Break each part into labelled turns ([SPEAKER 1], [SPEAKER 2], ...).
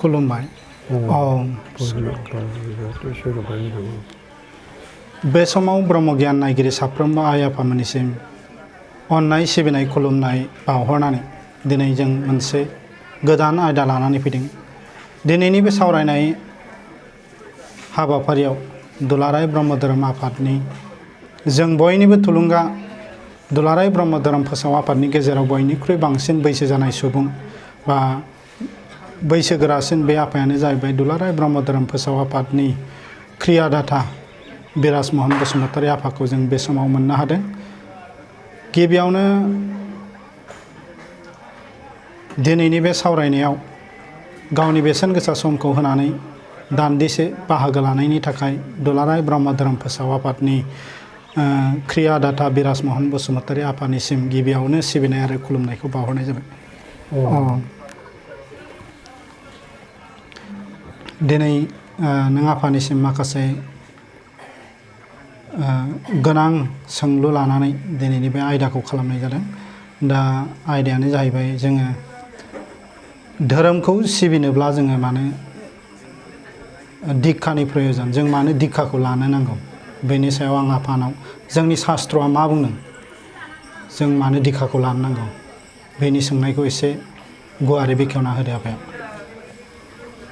[SPEAKER 1] खुलुमबाय बे समाव ब्रह्म गियान नायगिरि साफ्रोमबो आइ आफामोननिसिम अननाय सिबिनाय खुलुमनाय बावहरनानै दिनै जों मोनसे गोदान आयदा लानानै फैदों। दिनैनि बे सावरायनाय हाबाफारियाव दुलाराय ब्रह्म धोरोम आफादनि जों बयनिबो थुलुंगा दुलाराय ब्रह्म धोरोम फोसाव आफादनि गेजेराव बयनिख्रुइ बांसिन बैसो जानाय सुबुं बा बैसोगोरासिन बे आफायानो जाहैबाय दुलाराय ब्रह्म धोरोम फोसाव आफादनि क्रियादाता बिराज महन बसुमतारी आफाखौ जों बे समाव मोननो हादों। गिबियावनो दिनैनि बे सावरायनायाव गावनि बेसेन गोसा समखौ होनानै दान्दिसे बाहागो लानायनि थाखाय दुलाराय ब्रह्म धोरोम फोसाव आफादनि क्रियादाता बिराज महन बसुमतारी आफानिसिम गिबियावनो सिबिनाय आरो खुलुमनायखौ बावहरनाय जाबाय। दिनै नों आफानिसिम माखासे गोनां सोंलु लानानै दिनैनि बे आयदाखौ खालामनाय जादों। दा आयदायानो जाहैबाय जोङो धोरोमखौ सिबिनोब्ला जोङो मानो दीक्षानि प्रयोजन, जों मानो दीक्षाखौ लानो नांगौ, बेनि सायाव आं आफानाव जोंनि शास्त्रआ मा बुंदों, जों मानो दीक्षाखौ लानो नांगौ, बेनि सोंनायखौ एसे गुवारै बेखेवना होदो आफाया।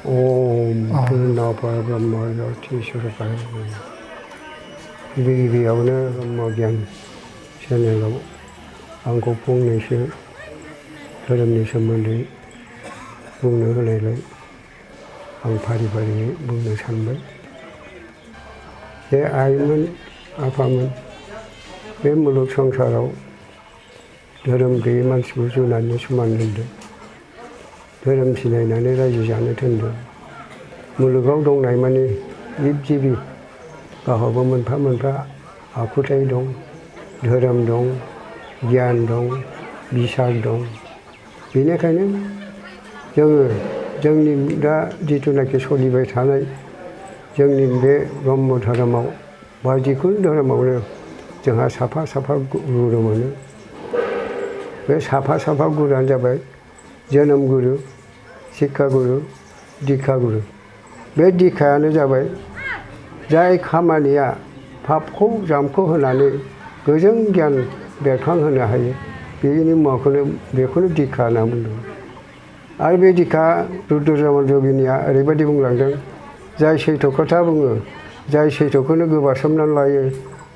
[SPEAKER 2] ओम पूर्णापर ब्रह्म ज्योतिस्वरूपाय गिबियावनो ब्रह्म गियान चेनेलाव आंखौ फंनैसो धोरोमनि सोमोन्दै बुंनो होनायलाय आं फारि फारियै बुंनो सानबाय। जे आइमोन आफामोन, बे मुलुग संसाराव धोरोम गैयै मानसिखौ जुनारनि समान दोनदों, धोरोम सिनायनानै रायजो जानो थिनदों। मुलुगाव दंनाय माने जिब जिबि गावहाबो मोनफा मोनफा आखुथाय दं, धोरोम दं, गियान दं, बिसार दं। बेनिखायनो जोङो जोंनि दा जिथुनाखि सोलिबाय थानाय जोंनि बे ब्रह्म धोरोमाव बा जिखुनु धोरोमावनो जोंहा साफा साफा गुरु मोनो। बे साफा साफा गुरुआनो जाबाय जोनोम गुरु, शिक्षा गुरु, दीक्षा गुरु। बे दीक्षायानो जाबाय जाय खामानिया पापखौ जामख' होनानै गोजों गियान बेरखांहोनो हायो, बेनि मुवाखौनो बेखौनो दीक्षा होनना बुंदों। आरो बे दीक्षा रुद्रजामल जगिनिया ओरैबायदि बुंलांदों, जाय सैथो खोथा बुङो, जाय सैथोखौनो गोबासोमनानै लायो,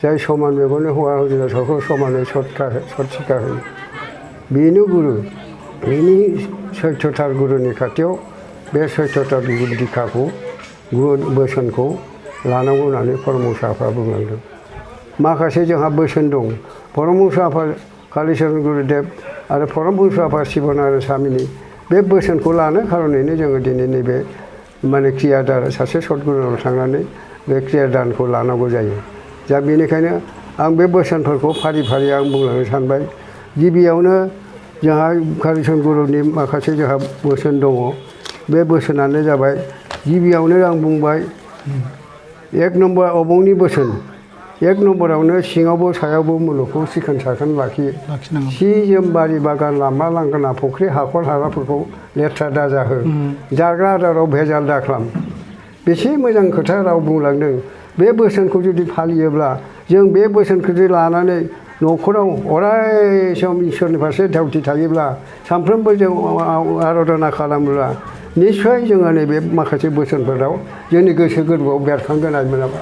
[SPEAKER 2] जाय समान मेगननो हौवा हिन्जावसाखौ समानै सत होयो, बेनो गुरु। बेनि सैथोथार गुरुनि खाथियाव बे सैथोथार गुरु दीक्षाखौ बोसोनखौ लानांगौ होननानै परमहंस आफाया बुंलांदों। माखासे जोंहा बोसोन दं। परमहंस आफा कालीचरण गुरुदेब आरो परमहंस आफा शिबनारायण स्वामीनि बे बोसोनखौ लानो खार'नैनो जोङो दिनै नैबे माने क्रियादार सासे सतगुरुनाव थांनानै बे क्रियादानखौ लानांगौ जायो। दा बेनिखायनो आं बे बोसोनफोरखौ फारि फारि आं बुंलांनो सानबाय। गिबियावनो जोंहा कालीचरण गुरुनि माखासे जोंहा बोसोन दङ। बे बोसोनानो जाबाय, गिबियावनो आं बुंबाय एक नम्बर अबंनि बोसोन। एक नम्बरावनो सिङावबो सायावबो मुलुगखौ सिखोन साखोन लाखियो। सि जोम बारि बागान लामा लांगोना फुख्रि हाखर हालाफोरखौ लेथ्रा दाजाहो, जाग्रा आदाराव भेजाल दाखालाम। बेसे मोजां खोथा राव बुंलांदों। बे बोसोनखौ जुदि फालियोब्ला, जों बे बोसोनखौ जुदि लानानै न'खराव अराय सम इसोरनि फारसे धावथि थायोब्ला, सानफ्रोमबो जों आराधना खालामोब्ला, निस्सय जोङो नैबे माखासे बोसोनफोराव जोंनि गोसो गोरबोआव बेरखांगोन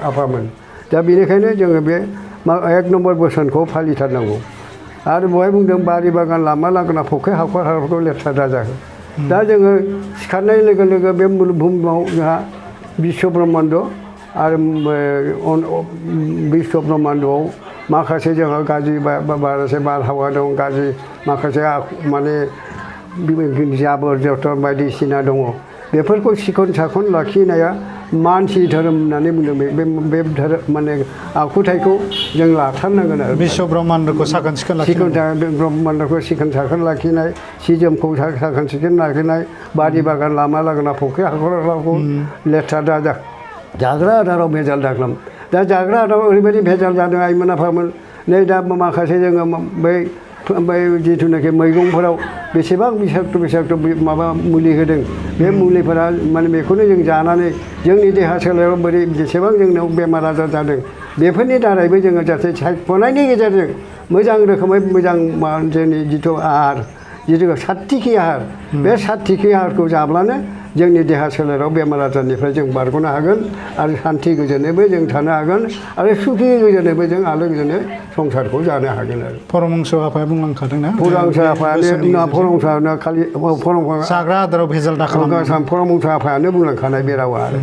[SPEAKER 2] आफामोन। दा बेनिखायनो जोङो बे एक नम्बर बोसोनखौ फालिथारनांगौ। आरो बेवहाय बुंदों बारि बागान लामा लांगोना फुख्रि हाखर हालाफोरखौ लेथ्रा दाजाहो। दा जोङो सिखारनाय लोगो लोगो बे बुहुमाव जोंहा बिश्व ब्रह्माण्ड आरो बिश्व ब्रह्माण्डआव माखासे जोंहा गाज्रि बारहावा दं, गाज्रि माखासे माने जाबोर जथर बायदिसिना दङ। बेफोरखौ सिखोन साखोन लाखिनाया मानसि धोरोम होननानै बुंदों। बे धोरोम माने आखुथायखौ जों लाथारनांगोन आरो
[SPEAKER 1] बिश्व ब्रह्माण्डखौ साखोन सिखोन
[SPEAKER 2] ब्रह्माण्डखौ सिखोन साखोन लाखिनाय, सि जोमखौ साखोन सिखोन लाखिनाय, बारि बागान लामा लांगोना फुख्रि हाखर हालाखौ लेथ्रा दाजा, जाग्रा आदाराव भेजाल दाखालाम। दा जाग्रा आदाराव ओरैबायदि भेजाल जादों आइमोन आफामोन, नै दा माखासे जोङो बै ओमफ्राय जिथुनाखि मैगंफोराव बेसेबां बिसाक्ट माबा मुलि होदों बे मुलिफोरा माने बेखौनो जों जानानै जोंनि देहा सोलेराव बोरै जेसेबां जोंनाव बेमार आजार जादों बेफोरनि दारैबो जोङो जाहाथे सायख'नायनि गेजेरजों मोजां रोखोमै मोजां जोंनि जिथु आहार जिथु सात्तिकि आहार बे सात्तिकि आहारखौ जाब्लानो जोंनि देहा सोलेराव बेमार आजारनिफ्राय जों बारग'नो हागोन आरो सान्थि गोजोनैबो जों थानो हागोन आरो सुखि गोजोनैबो जों आलो गोजोनै संसारखौ जानो हागोन आरो
[SPEAKER 1] परमहंस आफाया बुंलांखादोंना
[SPEAKER 2] परमहंस आफायानो खालि
[SPEAKER 1] जाग्रा आदाराव भेजाल दा खालामो
[SPEAKER 2] परमहंस आफायानो बुंलांखानाय बे रावा आरो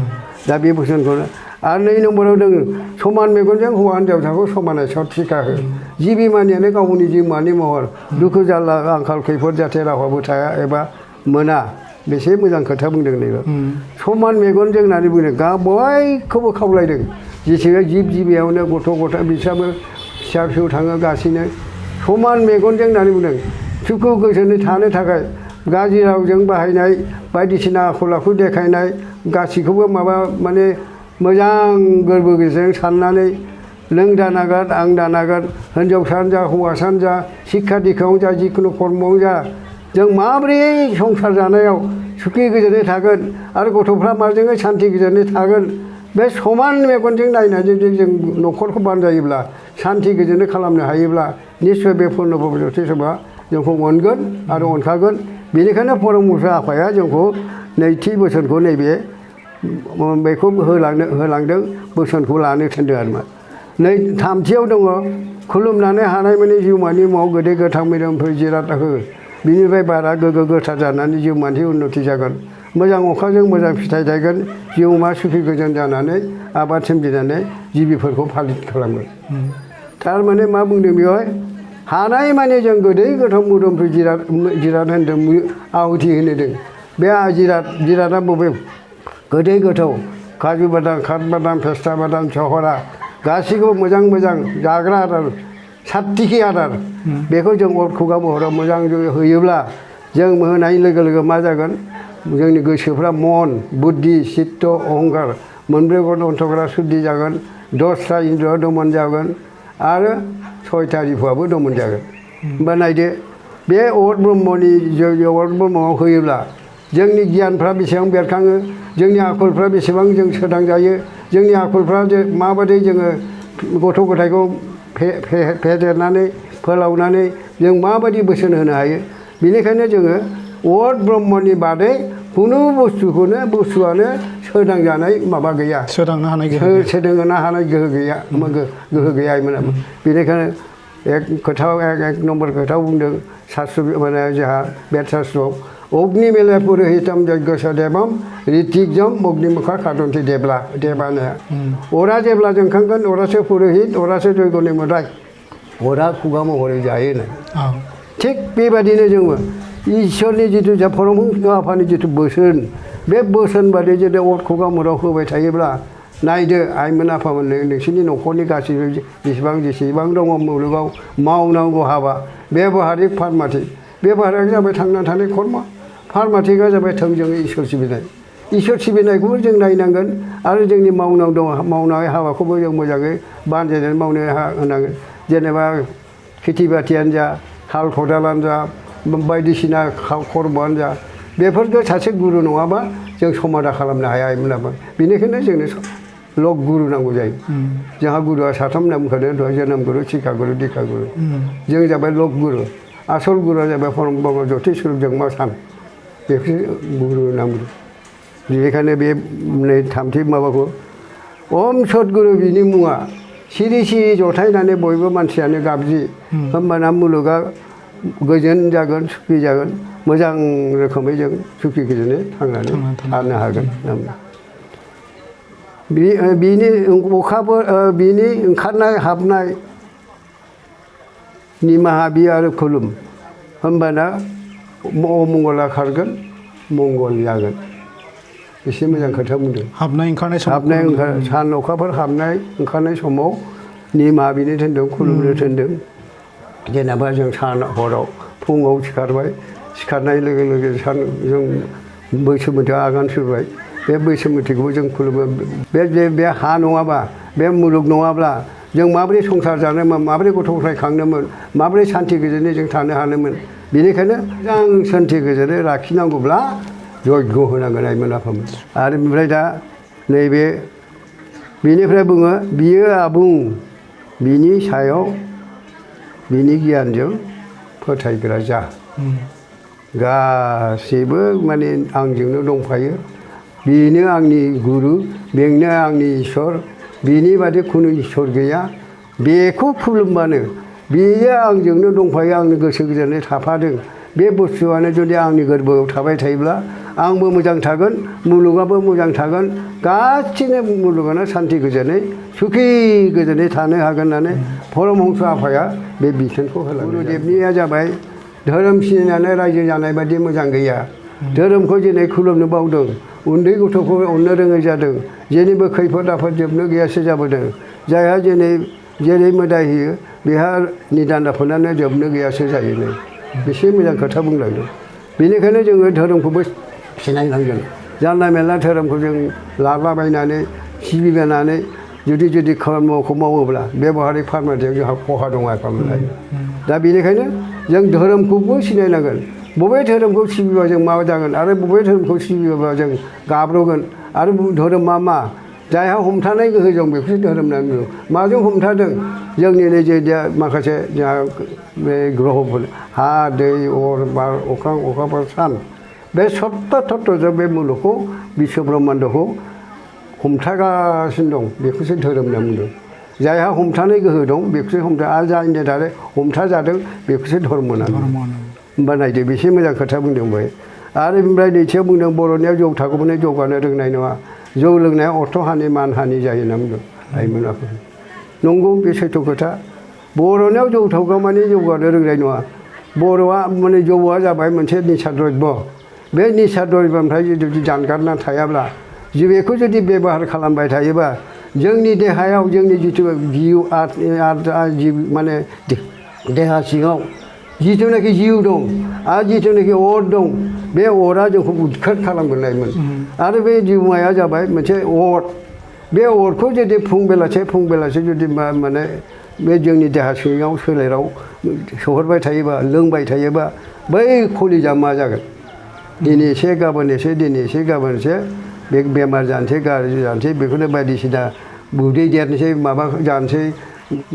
[SPEAKER 2] दा बे बोसोनखौनो आरो 2 नम्बराव दङ समान मेगनजों हौवा हिन्जावसाखौ समानै टिका हो जिबि मानियानो गावनि जिउमानि महर दुखु जारला आंखाल खैफोद जाहाथे रावहाबो थाया एबा मोना बेसे मोजां खोथा बुंदों नैबे समान मेगनजों होननानै बुंदों बयखौबो खावलायदों जेसेबां जिब जिबियावनो गथ' गथाय बिस्राबो फिसा फिसौ थाङो गासिनो समान मेगनजों होननानै बुंदों सुखु गोजोनै थानो थाखाय गाज्रि रावजों बाहायनाय बायदिसिना आखल आखु देखायनाय गासैखौबो माबा माने मोजां गोरबो गेजेरजों साननानै नों दानागार आं दानागार हिन्जावसायानो जा हौवासायानो जा शिक्षा दिक्षायावनो जा जिखुनु कर्मआवनो जा जों माबोरै संसार जानायाव सुखि गोजोनै थागोन आरो गथ'फ्रा माजोंहाय सान्थि गोजोनै थागोन बे समान मेगनजों नायनानै जों न'खरखौ बानजायोब्ला सान्थि गोजोनै खालामनो हायोब्ला निस्सय बे पुर्नभ जतिसभा जोंखौ अनगोन आरो अनखागोन बेनिखायनो परमहंस आफाया जोंखौ नैथि बोसोनखौ नैबे बेखौ होलांदों बोसोनखौ लानो थिनदों आरो मा थामथियाव दङ खुलुमनानै हानायमानि जिउमानि मुङाव गोदै गोथां मैरमफोर जिराद हो बिनिफ्राय बारा गोग्गो गोथार जानानै जिउमानि उन्नति जागोन मोजां अखाजों मोजां फिथाइ थायगोन जिउमा सुखि गोजोन जानानै आबाद सोमजिनानै जिबिफोरखौ फालित खालामो थारमाने मा बुंदों बेवहाय हानाय माने जों गोदै गोथां मोदोमफोर जिराद होनदों आहुति होनदों बे जिरादा बबे गोदै गोथाव काजु बादाम खात बादाम पेस्ता बादाम सहरा गासैखौबो मोजां मोजां जाग्रा आदार सात्तिकि आदार बेखौ जों अर खुगा महराव मोजां होयोब्ला जों होनाय लोगो लोगो मा जागोन जोंनि गोसोफ्रा मन बुद्धि चित्त अहंकार मोनब्रै गद अन्तकरा शुद्धि जागोन 10टा इन्द्रिया दमन जागोन आरो 6टा रिपुआबो दमन जागोन होमबा नायदो बे अर ब्रह्मनि अर ब्रह्मआव होयोब्ला जोंनि गियानफ्रा बेसेबां बेरखाङो जोंनि आखलफ्रा बेसेबां जों सोदांजायो जोंनि आखलफ्रा माबायदि जोङो गथ' गथायखौ फेदेरनानै फोलावनानै जों माबायदि बोसोन होनो हायो बेनिखायनो जोङो अर ब्रह्मनि बादै खुनु बुस्थुआनो सोदांजानाय माबा गैया सोदांनो हानाय गोहो गैया गोहो गैयामोन बेनिखायनो एक नम्बर खोथा बुंदों शास्त्र माने जोंहा बेद शास्त्रआव अग्नि मेले पुरोहितम यज्ञ देवम ऋतिकजम अग्निमुखा खादन्ति देवानो अरा जेब्ला जोंखांगोन अरासो पुरोहित अरासो जयग'नि मोदाय अरा खुगा महरै जायो थिग बेबादिनो जोङो इसोरनि जिथु परमहंस आफानि जिथु बोसोन बे बोसोन बादि जुदि अर खुगा महराव होबाय थायोब्ला नायदो आइमोन आफामोन नोंसोरनि न'खरनि गासैबो जेसेबां दङ मुलुगाव मावनांगौ हाबा बेबहारिक बेबहारिक जाबाय थांना थानाय कर्म फार्माथिकआ जाबाय थोंजोङै इसोर सिबिनायखौबो जों नायनांगोन आरो जोंनि मावनाय हाबाखौबो जों मोजाङै बानजायनानै मावनो होनांगोन जेनेबा खेथि बाथियानो जा हाल खदालानो जा बायदिसिना कर्मआनो जा बेफोरखौ सासे गुरु नङाबा जों समादा खालामनो हाया मोनाबा बेनिखायनो जोंनो लग गुरु नांगौ जायो जोंहा गुरुआ साथाम नाम बुंखादों दहाय जोनोम गुरु शिक्षा गुरु दीक्षा गुरु जों जाबाय लग गुरु आसल गुरुआ जाबाय परम जतिस्वरूप जोंमा सान बेफोर गुरु नाम बेनिखायनो बे नै थामथि माबाखौ ओम सद्गुरु बिनि मुङा सिरि सिरि जथायनानै बयबो मानसियानो गाबजि होमबाना मुलुगा गोजोन जागोन सुखि जागोन मोजां रोखोमै जों सुखि गोजोनै थांनानै थानो हागोन बिनि अखाफोर बिनि ओंखारनाय हाबनाय निमाहा बि आरो खुलुम होमबाना अमंगला खारगोन मंगल जागोन एसे मोजां खोथा बुंदों हाबनाय सान अखाफोर हाबनाय ओंखारनाय समाव निमाहा बिनो थिनदों खुलुमनो थिनदों जेनेबा जों सान हराव फुङाव सिखारनाय लोगो लोगो जों बैसोमुथियाव आगान सुरबाय बे बैसोमुथिखौबो जों खुलुमो बे हा नङाबा बे मुलुग नङाब्ला जों माबोरै संसार जानोमोन माबोरै गथ' गथाय खांनोमोन माबोरै सान्थि गोजोनै जों थानो हानोमोन बेनिखायनो मोजां सान्थि गोजोनै लाखिनांगौब्ला जयग' होनांगोन आइमोन आफामोन आरो ओमफ्राय दा नैबे बेनिफ्राय बुङो बियो आबुं बिनि सायाव बिनि गियानजों फोथायग्रा जा गासैबो माने आंजोंनो दंफायो बेनो आंनि गुरु बेनो आंनि इसोर बिनि बादि खुनु इसोर गैया बेखौ खुलुमबानो बेयो आंजोंनो दंफायो आंनि गोसो गोजोनै थाफादों बे बुस्थुआनो जुदि आंनि गोरबोआव थाबाय थायोब्ला आंबो मोजां थागोन मुलुगाबो मोजां थागोन गासिनो मुलुगानो सान्थि गोजोनै सुखि गोजोनै थानो हागोन होननानै परमहंस आफाया बे बिथोनखौ होलांदों गुरुदेबनिया जाबाय धोरोम सिनायनानै रायजो जानाय बादि मोजां गैया धोरोमखौ दिनै खुलुमनो बावदों उन्दै गथ'खौ अननो रोङै जादों जेनिबो खैफोद आफोद जोबनो गैयासो जाबोदों जायहा जेरै मोदाय होयो बेहा निदान आफोदानो जोबनो गैयासो जायोनो बेसे मोजां खोथा बुंलांदों बेनिखायनो जोङो धोरोमखौबो सिनायनांगोन जानला मेनला धोरोमखौ जों लालाबायनानै सिबिबायनानै जुदि कर्मखौ मावोब्ला बेबहारिक फारमाथियाव जोंहा खहा दं आफामोन दा बेनिखायनो जों धोरोमखौबो सिनायनांगोन बबे धोरोमखौ सिबिबा जों मा जागोन आरो बबे धोरोमखौ सिबियोबा जों गाब्र'गोन आरो धोरोमा मा जायहा हमथानाय गोहो दं बेखौसो धोरोम होननानै बुङो माजों हमथादों जोंनि नैजे माखासे जोंहा बे ग्रहफोर हा दै अर बार अख्रां अखाफोर सान बे सत्ता तत्त्वजों बे मुलुगखौ बिश्व ब्रह्माण्डखौ हमथागासिनो दं बेखौसो धोरोम होनना बुंदों जायहा हमथानाय गोहो दं बेखौसो आरो जायनि दारै हमथाजादों बेखौसो धर्म होनना होमबा नायदो बेसे मोजां खोथा बुंदों बेहाय आरो ओमफ्राय नैथियाव बुंदों बर'नियाव जौ थाखोमानाय जौगानो रोंनाय नङा जौ लोंनाया अर्थ हानि मान हानि जायो होनना बुंदों आइमोन आफा नंगौ बे सैथो खोथा बर'नियाव जौ थाखोमानाय जौगानो रोंनाय नङा बर'आ माने जौआ जाबाय मोनसे निसा द्रब्य बे निसा द्रब्यनिफ्राय जुदि जानगारना थायाब्ला बेखौ जुदि बेबहार खालामबाय थायोबा जोंनि देहायाव जोंनि जिथु जिउ माने देहा सिङाव जिथुनाखि जिउ दं आरो जिथुनाखि अर दं बे अरा जोंखौ उदखार खालामगोनलायमोन आरो बे जिउमाया जाबाय मोनसे अर बे अरखौ जुदि फुं बेलासे जुदि माने बे जोंनि देहा सिङाव सोलेराव सोहरबाय थायोबा लोंबाय थायोबा बै खलिजा मा जागोन दिनै एसे गाबोन एसे दिनै एसे गाबोन एसे बे बेमार जानोसै गाज्रि जानोसै बेखौनो बायदिसिना उदै देरनोसै माबा जानोसै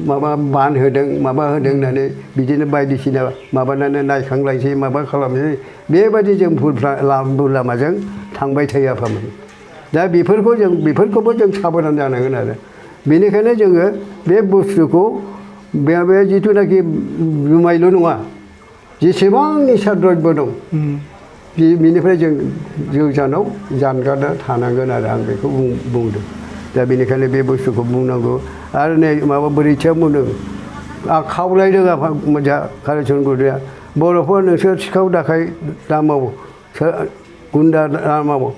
[SPEAKER 2] माबा बान होदों माबा होदों होननानै बिदिनो बायदिसिना माबानानै नायखांलायसै माबा खालामनोसै बेबायदि जों भुल लामाजों थांबाय थायो आफामोन दा बेफोरखौबो जों साबधान जानांगोन आरो बेनिखायनो जोङो बे बुस्थुखौ बे जिथुनाखि जुमायल' नङा जेसेबां निसा द्रब्य दं बेनिफ्राय जों गोजानाव जानगारना थानांगोन आरो आं बेखौ बुंदों दा बेनिखायनो बे बुस्थुखौ बुंनांगौ आरो नै माबा बोरैथिया बुंदों आं खावलायदों आफा कालिचरन गुरुदेबआ बर'फोर नोंसोर सिखाव दाखाय दा मावो गुन्दा दा मावो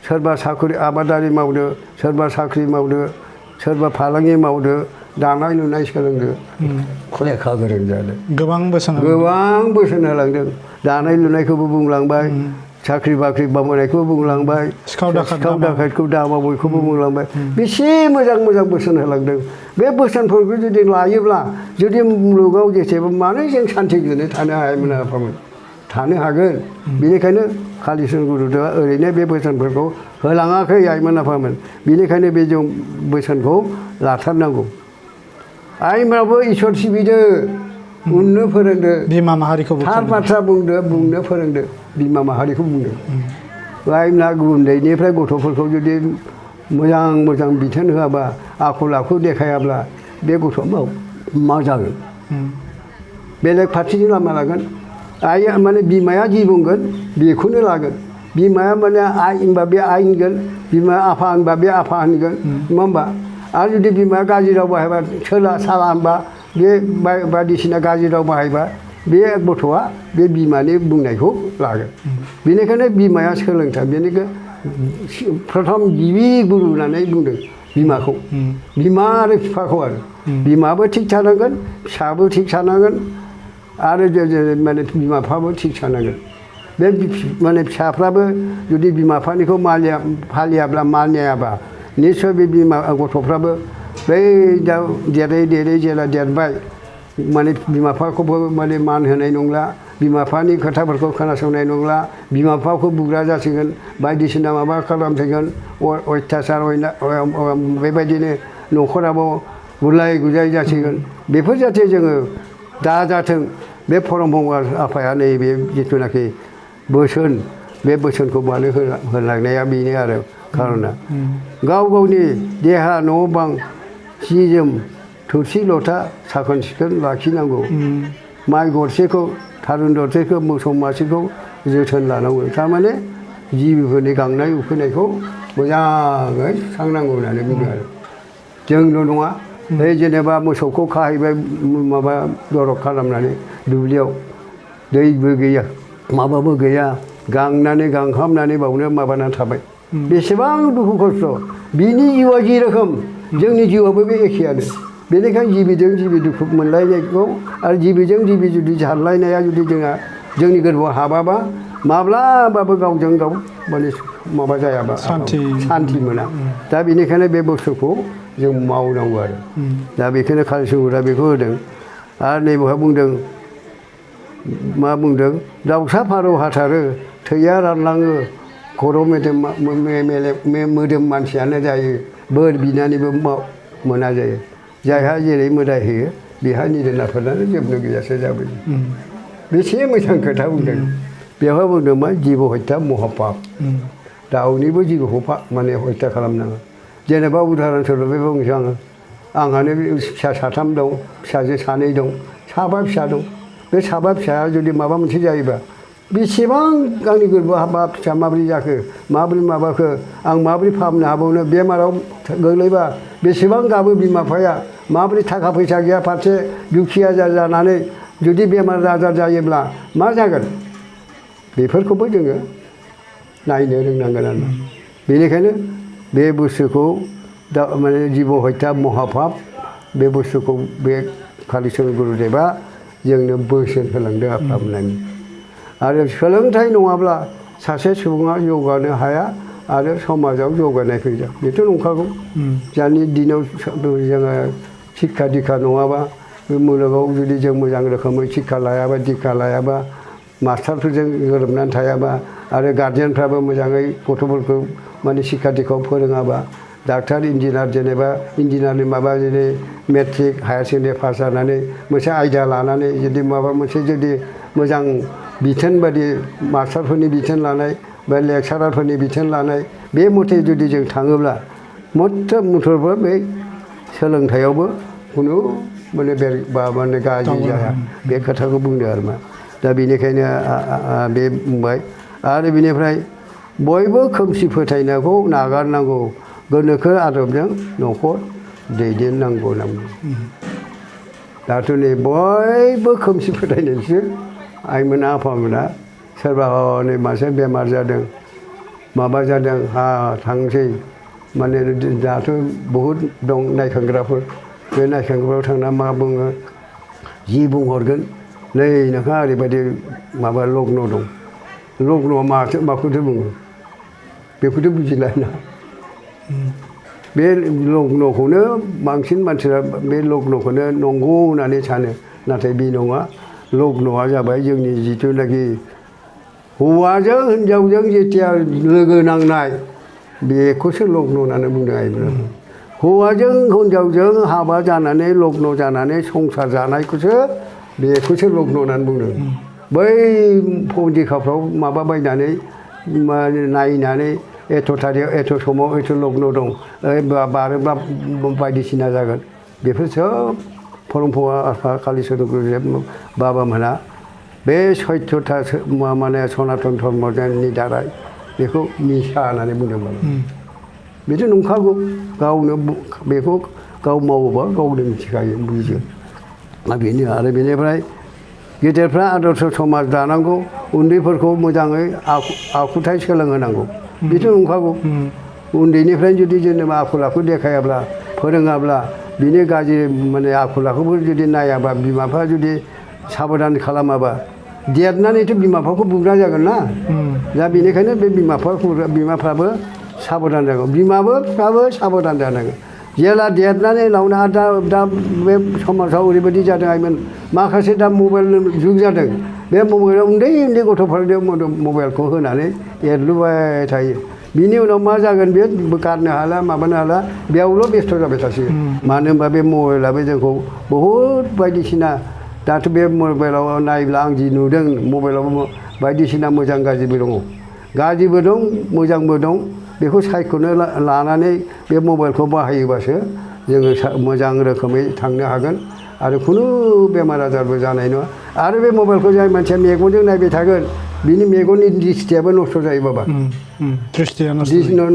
[SPEAKER 2] सोरबा साख्रि आबादारि मावदो सोरबा साख्रि मावदो सोरबा फालांगि मावदो दानाय लुनाय सोलोंदो लेखा गोरों जादों गोबां बोसोन होलांदों दानाय लुनायखौबो बुंलांबाय साख्रि बाख्रि मावनायखौबो बुंलांबाय सिखाव दाखायतखौ दा माव बयखौबो बुंलांबाय बेसे मोजां बोसोन होलांदों बे बोसोनफोरखौ जुदि लायोब्ला जुदि मुलुगाव जेसेबा मानो जों सान्थि गोजोनै थानो हायामोन आफामोन थानो हागोन बेनिखायनो कालिचरन गुरुदेबआ ओरैनो बे बोसोनफोरखौ होलाङाखै आइमोन आफामोन बेनिखायनो बे जों बोसोनखौ लाथारनांगौ आइमोनाबो इसोर सिबिदो उननो फोरोंदो बिमा माहारिखौ थार बाथ्रा बुंनो फोरोंदो बिमा माहारिखौ बुंदो आइमोना उन्दैनिफ्राय गथ'फोरखौ जुदि मोजां बिथोन होआबा आखल आखु देखायाब्ला बे गथ'आ मा जागोन बेलेग फारसेजों लामा लागोन आइया माने बिमाया जि बुंगोन बेखौनो लागोन बिमाया माने आइ होनबा बे आइ होनगोन बिमाया आफा होनबा बे आफा होनगोन नङा होमबा आरो जुदि बिमाया गाज्रि राव बाहायबा साला होनबा बे बायदिसिना गाज्रि राव बाहायबा बे गथ'आ बे बिमानि बुंनायखौ लागोन बेनिखायनो बिमाया सोलोंथाइ बेनिखायनो प्रथम गिबि गुरु होननानै बुंदों बिमाखौ बिमा आरो बिफाखौ आरो बिमाबो थिग थानांगोन फिसाबो थिग थानांगोन आरो माने बिमा बिफाबो थिग थानांगोन बे माने फिसाफ्राबो जुदि बिमा बिफानिखौ फालियाब्ला मानियाबा निस्सय बे बिमा गथ'फ्राबो बै दा देरै जेला देरबाय माने बिमा बिफाखौबो माने मान होनाय नंला बिमा बिफानि खोथाफोरखौ खोनासंनाय नंला बिमा बिफाखौ बुग्रा जासिगोन बायदिसिना माबा खालामसिगोन अयथासार बेबायदिनो न'खराबो गुलाय गुजाय जासिगोन बेफोर जाहाथे जोङो दाजाथों बे परमहंस आफाया नैबे जिथुनाखि बोसोन बे बोसोनखौ मानो होलांनाया बेनो आरो खार'ना गाव गावनि देहा न' बां सि जोम थोरसि लथा साखोन सिखोन लाखिनांगौ माइ गरसेखौ थारुन दरसेखौ मोसौ मासेखौ जोथोन लानांगौ थारमाने जिबिफोरनि गांनाय उखैनायखौ मोजाङै सुस्रांनांगौ होननानै बुङो आरो जोंल' नङा बे जेनेबा मोसौखौ खाहैबाय माबा दरग खालामनानै दुब्लियाव दैबो गैया माबाबो गैया गांनानै गांहाबनानै बावनो माबानानै थाबाय बेसेबां दुखु खस्थ' बिनि जिउआ जि रोखोम जोंनि जिउआबो बे एखेयानो बेनिखायनो जिबिजों जिबि दुखु मोनलायनायखौ आरो जिबिजों जिबि जुदि सानलायनाया जुदि जोंहा जोंनि गोरबोआव हाबाबा माब्लाबाबो गावजों गाव माने माबा जायाबा सान्थि मोना दा बेनिखायनो बे बुस्थुखौ जों मावनांगौ आरो दा बेखौनो कालिचरना बेखौ होदों आरो नैबेवहाय बुंदों मा बुंदों दाउसा फारौ हाथारो थैया रानलाङो खर' मोदोम मानसियानो जायो बोर बिनानैबो मोना जायो जायहा जेरै मोदाय होयो बेहा निदेन आफादानो जोबनो गैयासो जाबोयो बेसे मोजां खोथा बुंदों बेवहाय बुंदों मा जिब हत्या महापाप दाउनिबो जिबखौ माने हत्या खालामनाङा जेनेबा उदाहरन सरबै बुंनोसै आङो आंहानो फिसा साथाम दं फिसाजो सानै दं साबा फिसा दं बे साबा फिसाया जुदि माबा मोनसे जायोबा बेसेबां आंनि गोरबोआव हाबा फिसा माबोरै जाखो माबोरै माबाखो आं माबोरै फाहामनो हाबावनो बेमाराव गोग्लैबा बेसेबां गाबो बिमा बिफाया माबोरै थाखा फैसा गैया फारसे दुखिया जानानै जुदि बेमार आजार जायोब्ला मा जागोन बेफोरखौबो जोङो नायनो रोंनांगोन आरो बेनिखायनो बे बुस्थुखौ दा माने जिब हत्या महापाप बे बुस्थुखौ बे कालिचरण गुरुदेबा जोंनो बोसोन होलांदों आफामोननि आरो सोलोंथाइ नङाब्ला सासे सुबुङा जौगानो हाया आरो समाजाव जौगानाय फैया बेथ' नंखागौ दानि दिनाव जोङो शिक्षा दीक्षा नङाबा बे मुलुगाव जुदि जों मोजां रोखोमै शिक्षा लायाबा दीक्षा लायाबा मास्टारफोरजों गोरोबनानै थायाबा आरो गार्जेनफ्राबो मोजाङै गथ'फोरखौ माने शिक्षा दीक्षायाव फोरोङाबा डाक्टार इन्जिनियार जेनेबा इन्जिनियारनि माबा जुदि मेट्रिक हायार सेकेन्डारि पास जानानै मोनसे आयदा लानानै जुदि माबा मोनसे जुदि मोजां बिथोन बादि मास्टारफोरनि बिथोन लानाय बा लेक्सारारफोरनि बिथोन लानाय बे मथे जुदि जों थाङोब्ला मथरबो बे सोलोंथायावबो खुनु माने माने गाज्रि जाया बे खोथाखौ बुंदों आरो मा दा बेनिखायनो बे बुंबाय आरो बेनिफ्राय बयबो खोमसि फोथायनायखौ नागारनांगौ गोनोखो आदबजों न'खर दैदेननांगौ दाथ' नै बयबो खोमसि फोथायनायसो आइमोना आफामोना सोरबा हनै मासे बेमार जादों माबा जादों थांसै माने दाथ' बहुद दं नायखांग्राफोर बे नायखांग्रायाव थांना मा बुङो जि बुंहरगोन नै नोंहा ओरैबायदि माबा लग्न दं लग्नआ माखौथो बुङो बेखौथ' बुजिलायना बे लग्नखौनो बांसिन मानसिफ्रा बे लग्नखौनो नंगौ होननानै सानो नाथाय बे नङा लग्नआ जाबाय जोंनि जिथुनाखि हौवाजों हिनजावजों जेथिया लोगो नांनाय बेखौसो लग्न होननानै बुंदों आइमोना हौवाजों हिनजावजों हाबा जानानै लग्न जानानै संसार जानायखौसो बेखौसो लग्न होननानै बुंदों बै पत्रिकाफ्राव माबा बायनानै नायनानै एथ' थारिख एथ' समाव एथ' लग्न दं बारोब्ला बायदिसिना जागोन बेफोर सोब परमहंस आफा कालिचरण गुरुदेब बाबामोनहा बे सैथ्यता माने सनातन धर्मनि दाराय बेखौ निसा होननानै बुंदोंमोन बेथ' नंखागौ गावनो बेखौ गाव मावोबा गावनो मिथिखायो बुजियो बेनो आरो बेनिफ्राय गेदेरफ्रा आदर्श समाज दानांगौ उन्दैफोरखौ मोजाङै आखुथाय सोलोंहोनांगौ बेथ' नंखागौ उन्दैनिफ्रायनो जुदि जेनेबा आखल आखु देखायाब्ला फोरोङाब्ला बिनि गाज्रि माने आखल आखुखौ जुदि नायाबा बिमा बिफा जुदि साबधान खालामाबा देरनानैथ' बिमा बिफाखौ बुग्रा जागोन ना दा बेनिखायनो बे बिमाफ्राबो साबधान जानांगौ बिमाबो बिफाबो साबधान जानांगोन जेला देरनानै लावना दा बे समाजाव ओरैबायदि जादों आइमोन माखासे दा मबाइल जुग जादों बे मबाइलाव उन्दै उन्दै गथ'फोरनो मबाइलखौ होनानै एरलुबाय थायो बिनि उनाव मा जागोन बे गारनो हाला माबानो हाला बेयावल' बेस्थ' जाबाय थासिगोन मानो होनबा बे मबाइलाबो जोंखौ बहुद बायदिसिना दाथ' बे मबाइलाव नायब्ला आं जि नुदों मबाइलाव बायदिसिना मोजां गाज्रिबो दङ गाज्रिबो दं मोजांबो दं बेखौ सायख'नो लानानै बे मबाइलखौ बाहायोबासो जोङो मोजां रोखोमै थांनो हागोन आरो खुनु बेमार आजारबो जानाय नङा आरो बे मबाइलखौ जाय मानसिया मेगनजों नायबाय थागोन बिनि मेगननि दृष्टियाबो नस्थ' जायो बाबा
[SPEAKER 1] दृष्टिया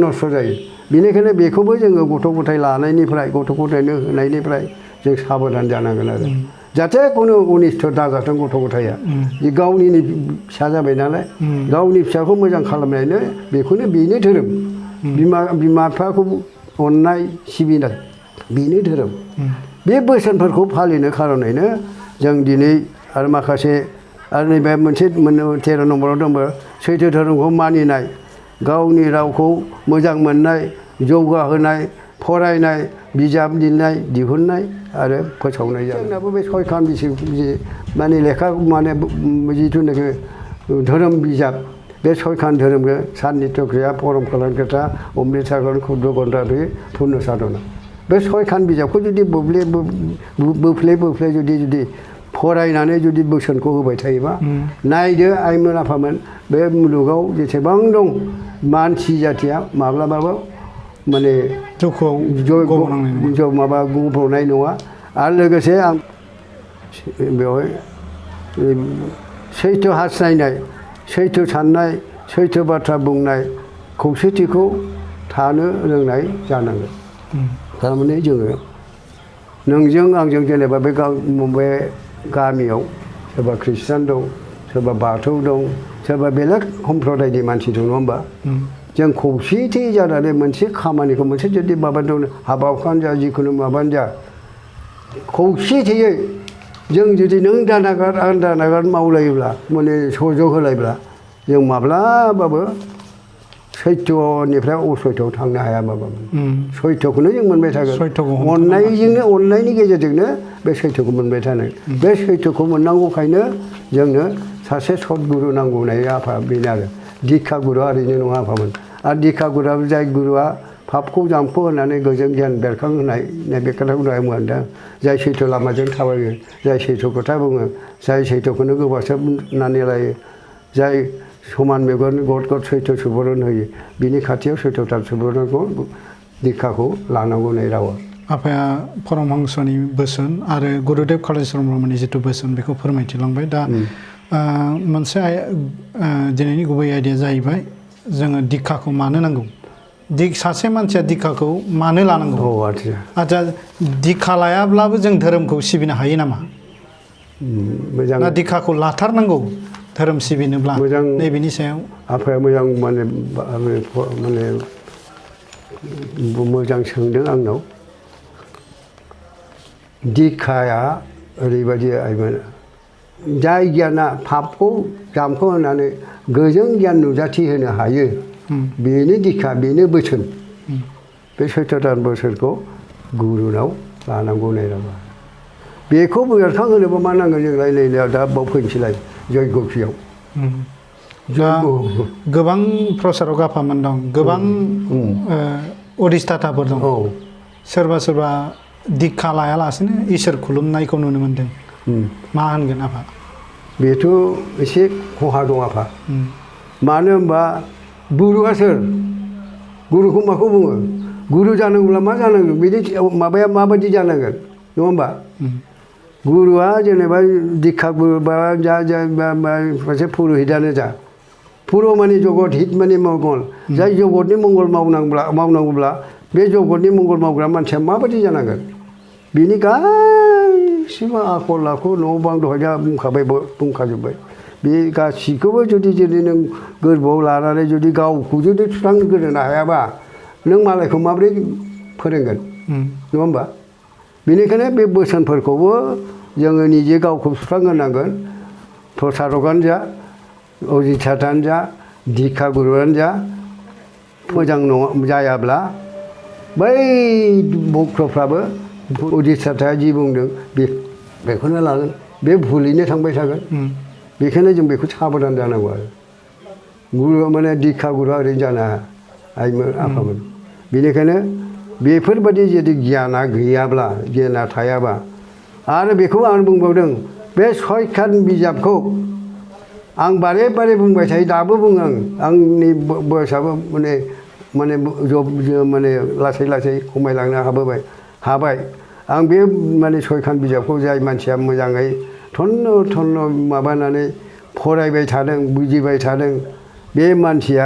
[SPEAKER 2] नस्थ' जायो बेनिखायनो बेखौबो जोङो गथ' गथाय लानायनिफ्राय गथ' गथायनो होनायनिफ्राय जों साबधान जानांगोन आरो जाहाथे खुनु अनिस्थ' दाजाथों गथ' गथाया गावनि फिसा जाबाय नालाय गावनि फिसाखौ मोजां खालामनायनो बेखौनो बेनो धोरोम बिमा बिफाखौ अननाय सिबिनाय बेनो धोरोम बे बोसोनफोरखौ फालिनो खार'नैनो जों दिनै आरो माखासे आरो नैबे मोनसे 13 नम्बराव दंबो सैथो धोरोमखौ मानिनाय गावनि रावखौ मोजां मोननाय जौगाहोनाय फरायनाय बिजाब लिरनाय दिहुननाय आरो फोसावनाय जायो जोंनाबो बे सयखान माने लेखा माने जिथुनाखि धोरोम बिजाब बे सयखान धोरोमखौ सान्नित्य क्रिया परम कल्यान खोथा अमृत सागर क्षुद्र गन्धारि पुर्न साधना बे सयखान बिजाबखौ जुदि बोफ्ले जुदि फरायनानै जुदि बोसोनखौ होबाय थायोबा नायदो आइमोन आफामोन बे मुलुगाव जेसेबां दं मानसि जाथिया माब्लाबाबो माने दुखुआव माबा गब'नाय नङा आरो लोगोसे आं बेवहाय सैथो हास्थायनाय सैथो साननाय सैथो बाथ्रा बुंनाय खौसेथिखौ थानो रोंनाय जानांगोन थारमाने जोङो नोंजों आंजों जेनेबा बे गामियाव सोरबा ख्रिस्टान दं सोरबा बाथौ दं सोरबा बेलेग सम्प्रदायनि मानसि दं नङा होमबा जों खौसेथि जानानै मोनसे खामानिखौ मोनसे जुदि माबा दं हाबा हुखानो जा जिखुनु माबानो जा खौसेथियै जों जुदि नों दानागार आं दानागार मावलायोब्ला माने सहयोग होलायब्ला जों माब्लाबाबो सैथ्यनिफ्राय असैथ्यआव थांनो हाया माबामोन सैथ्यखौनो जों मोनबाय थागोन अननायनि गेजेरजोंनो बे सैथ्यखौ मोनबाय थानो बे सैथ्यखौ मोननांगौखायनो जोंनो सासे सद्गुरु नांगौ होननाय आफा बेनो आरो दिक्षा गुरुआ ओरैनो नङा आफामोन आरो दिक्षा गुरुआ जाय गुरुआ पापखौ जामख' होनानै गोजों गियान बेरखांहोनाय बे खोथाखौ दहाय मोनदों जाय सैथ्य लामाजों थाबायो जाय सैथ्य खोथा बुङो जाय सैथ्यखौनो गोबासाबनानै लायो जाय समान मेगन गद गद सैथ्य सुबुरुन होयो बिनि खाथियाव सैथ्यथा सुबुरुनखौ दिक्षाखौ लानांगौ होननाय रावा
[SPEAKER 1] आफाया परमहंसनि बोसोन आरो गुरुदेव कालिचरण ब्रह्मनि जिथु बोसोन बेखौ फोरमायथिलांबाय दा मोनसे दिनैनि गुबै आयदाया जाहैबाय जोङो दिक्षाखौ मानो नांगौ सासे मानसिया दिक्षाखौ मानो लानांगौ आच्छा दिक्षा लायाब्लाबो जों धोरोमखौ सिबिनो हायो नामा
[SPEAKER 2] मोजां
[SPEAKER 1] ना दिक्षाखौ लाथारनांगौ धोरोम सिबिनोब्ला नैबेनि सायाव
[SPEAKER 2] आफाया मोजां माने मोजां सोंदों आंनाव दिक्षाया ओरैबायदि आइमोन जाय गियाना पापखौ जामख' होनानै गोजों गियान नुजाथि होनो हायो बेनो दिक्षा बेनो बोसोन बे सैथ्य'दान बोसोनखौ गुरुनाव लानांगौ नायनांगौ बेखौ बेरखांहोनोबा मा नांगोन जों रायलायनायाव दा बाव फैनोसैलाय जयग'खियाव
[SPEAKER 1] गोबां प्रसारक आफामोन दं गोबां अधिष्ठाताफोर दं सोरबा सोरबा दिक्षा लायालासेनो इसोर खुलुमनायखौ नुनो मोनदों मा होनगोन आफा
[SPEAKER 2] बेथ' एसे खहा दं आफा मानो होनबा गुरुआ सोर गुरुखौ माखौ बुङो गुरु जानांगौब्ला मा जानांगौ बिनि माबाया माबायदि जानांगोन नङा होमबा गुरुआ जेनेबा दिक्षा गुरु बा सासे पुर'हितानो जा पुर' माने जगत हित माने मंगल जाय जगतनि मंगल मावनांगौब्ला बे जगतनि मंगल मावग्रा मानसिया माबायदि जानांगोन बिनि गासिबो आखल आखु न' बां दहाय बुंखाजोब्बाय बे गासिखौबो जुदि नों गोरबोआव लानानै जुदि गावखौ जुदि सुस्रांग्रोनो हायाबा नों मालायखौ माबोरै फोरोंगोन नङा होमबा बेनिखायनो बे बोसोनफोरखौबो जोङो निजे गावखौ सुस्रांग्रोनांगोन प्रसारकआनो जा अधिष्ठातानो जा दिक्षा गुरुआनो जा मोजां नङा जायाब्ला बै भक्तफ्राबो उदिसाथाया जि बुंदों बेखौनो लागोन बे भुलैनो थांबाय थागोन बेखायनो जों बेखौ साबधान जानांगौ आरो गुरु माने दिक्षा गुरुआ ओरैनो जानो हाया आइमोन आफामोन बेनिखायनो बेफोरबायदि जुदि गियाना गैयाब्ला गियाना थायाबा आरो बेखौ आं बुंबावदों बे सयखान बिजाबखौ आं बारे बारे बुंबाय थायो दाबो बुङो आं आंनि बयसाबो माने लासै लासै खमायलांनो हाबाय आं बे माने सयखान बिजाबखौ जाय मानसिया मोजाङै थन्न माबानानै फरायबाय थादों बुजिबाय थादों बे मानसिया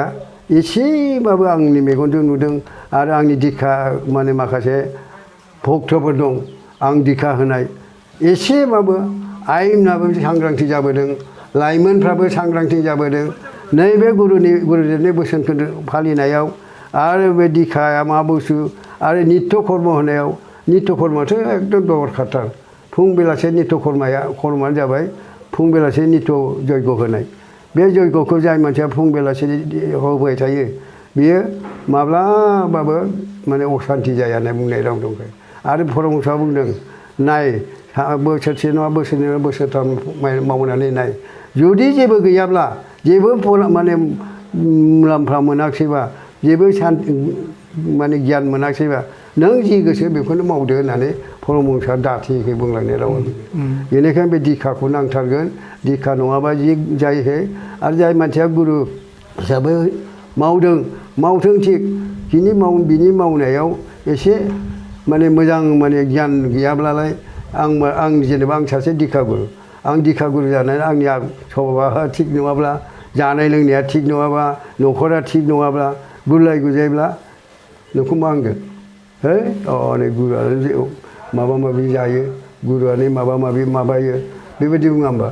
[SPEAKER 2] एसेबाबो आंनि मेगनजों नुदों आरो आंनि दिक्षा माने माखासे भक्तफोर दं आं दिक्षा होनाय एसेबाबो आइनाबो सांग्रांथि जाबोदों लाइमोनफ्राबो सांग्रांथि जाबोदों नैबे गुरुदेबनि बोसोनखौ फालिनायाव आरो बे दिक्षाया मा बुस्थु आरो नित्य कर्म होनायाव नित्य कर्मआथ' एकदम दरखारथार फुं बेलासे नित्य कर्मआनो जाबाय फुं बेलासे नित्य जयग होनाय बे जयगखौ जाय मानसिया फुं बेलासे होबाय थायो बियो माब्लाबाबो माने असान्ति जाया होनना बुंनाय राव दंखायो आरो परमहंसआ बुंदों नाय बोसोरसे नङा बोसोरनै नङा बोसोरथाम मावनानै नाय जुदि जेबो गैयाब्ला जेबो माने मुलाम्फा मोनाखिसैबा जेबो माने गियान मोनाखिसैबा नों जि गोसो बेखौनो मावदो होननानै परमहंसआ दाथियै बुंलांनाय रावा बेनिखायनो बे दिक्षाखौ नांथारगोन दिक्षा नङाबा जि जायो आरो जाय मानसिया गुरु हिसाबै मावथों थिग बिनि मावनायाव एसे माने मोजां माने गियान गैयाब्लालाय आं जेनेबा आं सासे दिक्षा गुरु आं दिक्षा गुरु जानानै आंनि सभाबा थिग नङाब्ला जानाय लोंनाया थिग नङाबा न'खरा थिग नङाब्ला गुलाय गुजायब्ला नोंखौ मा होनगोन है नै गुरुआनो माबा माबि जायो गुरुआनो माबा माबि माबायो बेबायदि बुङा होमबा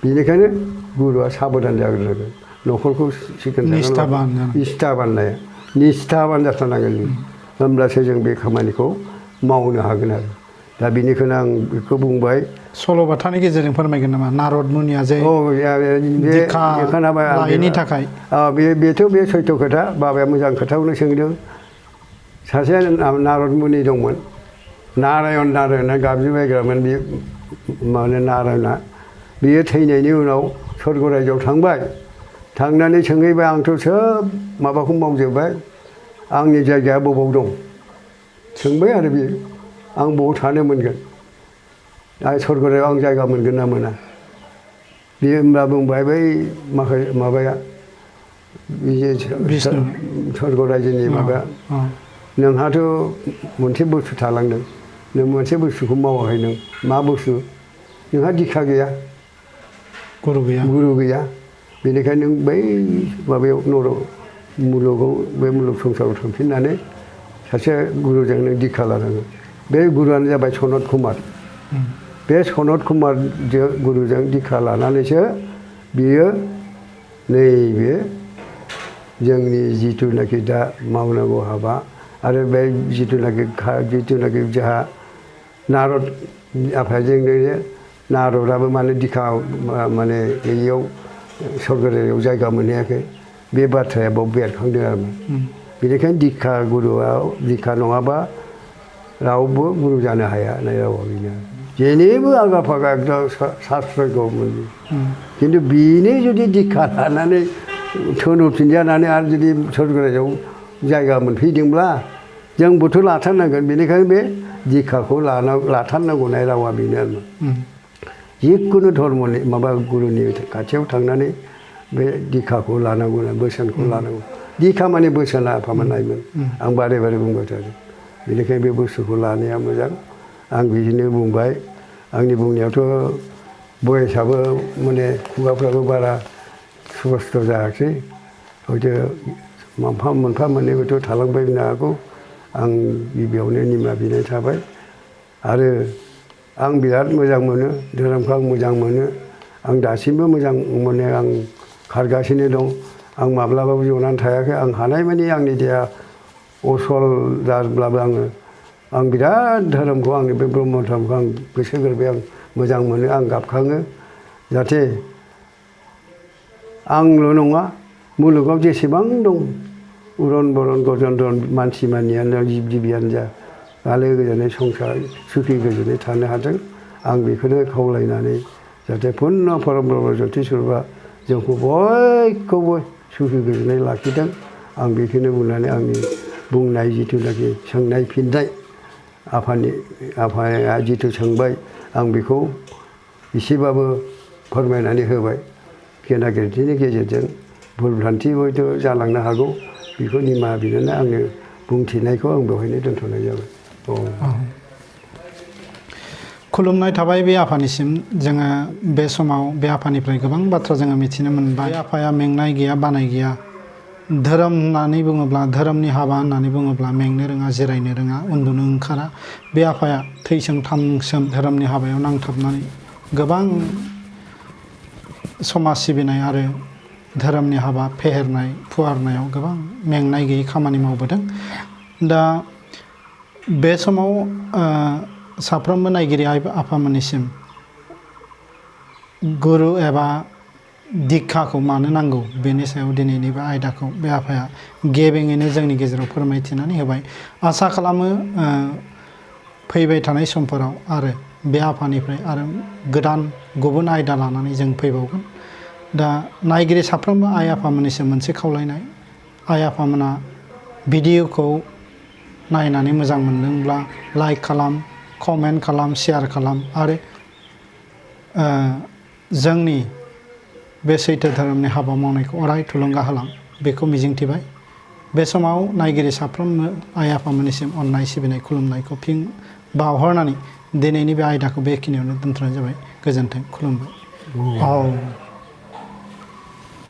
[SPEAKER 2] बेनिखायनो गुरुआ साबधान जाग्रोनांगोन न'खरखौ सिखोन निस्थाबान जाथारनांगोन होमब्लासो जों बे खामानिखौ मावनो हागोन आरो दा बेनिखायनो आं बेखौ बुंबाय
[SPEAKER 1] सल'बाथानि गेजेरजों फोरमायगोन नामा नारद मुनिया जे दिक्षा लायैनि थाखाय
[SPEAKER 2] बेथ' बे सैथो खोथा बाबाया मोजां खोथाखौनो सोंदों सासे नारद मुनि दंमोन नारायणआ गाबज्रिबायग्रामोन बे माने नारायणआ बियो थैनायनि उनाव स्वर्ग रायजोआव थांबाय थांनानै सोंहैबाय आंथ' सोब माबाखौ मावजोब्बाय आंनि जायगाया बबाव दं सोंबाय आरो बियो आं बबाव थानो मोनगोन स्वर्ग रायजोआव आं जायगा मोनगोन ना मोना बियो होमब्ला बुंबाय बै माबाया स्वर्ग रायजोनि माबाया नोंहाथ' मोनसे बुस्थु थालांदों नों मोनसे बुस्थुखौ मावाखै नों मा बुस्थु नोंहा दिक्षा गैया गुरु गैया बेनिखायनो नों बै माबायाव मुलुगाव बे मुलुग संसाराव थांफिननानै सासे गुरुजों नों दिक्षा लानांगोन बे गुरुआनो जाबाय सनत कुमार बे सनत कुमार गुरुजों दिक्षा लानानैसो बियो नैबे जोंनि जिथुनाखि दा मावनांगौ हाबा आरो बे जिथुनाखि जोंहा नारद आफाजोंनो नारदाबो माने दिक्षा माने बेयाव स्वर्गरायजोआव जायगा मोनहैयाखै बे बाथ्राया बाव बेरखांदों आरो बेनिखायनो दिक्षा गुरुआव दिक्षा नङाबा रावबो गुरु जानो हाया होननाय रावा बेनो जेनिबो आगा फागा एकदम शास्त्रखौ मोनो खिन्थु बेनो जुदि दिक्षा लानानै थोनहरफिनजानानै आरो जुदि स्वर्गरायजोआव जायगा मोनफैदोंब्ला जोंबोथ' लाथारनांगोन बेनिखायनो बे दिक्षाखौ लाथारनांगौ होननाय रावा बेनो आरो जिखुनु धर्मनि माबा गुरुनि खाथियाव थांनानै बे दिक्षाखौ लानांगौ बोसोनखौ लानांगौ दिक्षा माने बोसोना फाहामनायमोन आं बारे बारे बुंबाय थादों बेनिखायनो बे बुस्थुखौ लानाया मोजां आं बिदिनो बुंबाय आंनि बुंनायावथ' बयसाबो माने खुगाफ्राबो बारा स्पस्त जायाखै हयथ' मोनफा मोननै हयथ' थालांबायनो हागौ आं गिबियावनो निमाहा बिनाय थाबाय आरो आं बिराद मोजां मोनो धोरोमखौ आं मोजां मोनो आं दासिमबो मोजां मोनो आं खारगासिनो दं आं माब्लाबाबो जनानै थायाखै आं हानायमानि आंनि देहा असल जाब्लाबो आं बिराद धोरोमखौ आंनि बे ब्रह्म धोरोमखौ आं गोसो गोरबोयै आं मोजां मोनो आं गाबखाङो जाहाथे आंल' नङा मुलुगाव जेसेबां दं उरन बरन गजन दन मानसि मानियानो जिब जिबियानो जा आलो गोजोनै संसार सुखि गोजोनै थानो हाथों आं बेखौनो खावलायनानै जाहाथे पुर्न परम ब्रह्म ज्योतिस्वरूपआ जोंखौ बयखौबो सुखि गोजोनै लाखिथों आं बेखौनो बुंनानै आंनि बुंनाय जिथुनाखि सोंनाय फिननाय आफाया जिथु सोंबाय आं बेखौ एसेबाबो फोरमायनानै होबाय गेना गोरोन्थिनि गेजेरजों भुल भ्रान्थि हयथ' जालांनो हागौ बेखौ निमाहा बिनानै आंनो बुंथिनायखौ आं बेवहायनो दोनथ'नाय जाबाय।
[SPEAKER 1] खुलुमनाय थाबाय बे आफानिसिम जोङो बे समाव बे आफानिफ्राय गोबां बाथ्रा जोङो मिथिनो मोनबाय। बे आफाया मेंनाय गैया बानाय गैया धोरोम होननानै बुङोब्ला धोरोमनि हाबा होननानै बुङोब्ला मेंनो रोङा जिरायनो रोङा उन्दुनो ओंखारा बे आफाया थैसोम थामसोम धोरोमनि हाबायाव नांथाबनानै गोबां समाज सिबिनाय आरो धोरोमनि हाबा फेहेरनाय फुवारनायाव गोबां मेंनाय गैयै खामानि मावबोदों। दा बे समाव साफ्रोमबो नायगिरि आफामोननिसिम गुरु एबा दिक्षाखौ मानो नांगौ बेनि सायाव दिनैनि बे आयदाखौ बे आफाया गेबेङैनो जोंनि गेजेराव फोरमायथिनानै होबाय। आसा खालामो फैबाय थानाय समफोराव आरो बे आफानिफ्राय आरो गोदान गुबुन आयदा लानानै जों फैबावगोन। दा नायगिरि साफ्रोमबो आइ आफामोननिसिम मोनसे खावलायनाय आइ आफामोना भिडिअखौ नायनानै मोजां मोनदोंब्ला लाइक खालाम कमेन्ट खालाम शेयार खालाम आरो जोंनि बे सैथो धोरोमनि हाबा मावनायखौ अराय थुलुंगा होलां बेखौ मिजिंथिबाय। बे समाव नायगिरि साफ्रोमबो आइ आफामोननिसिम अननाय सिबिनाय खुलुमनायखौ फिन बावहरनानै दिनैनि बे आयदाखौ बेखिनियावनो दोनथ'नाय जाबाय। गोजोन्थों खुलुमबाय।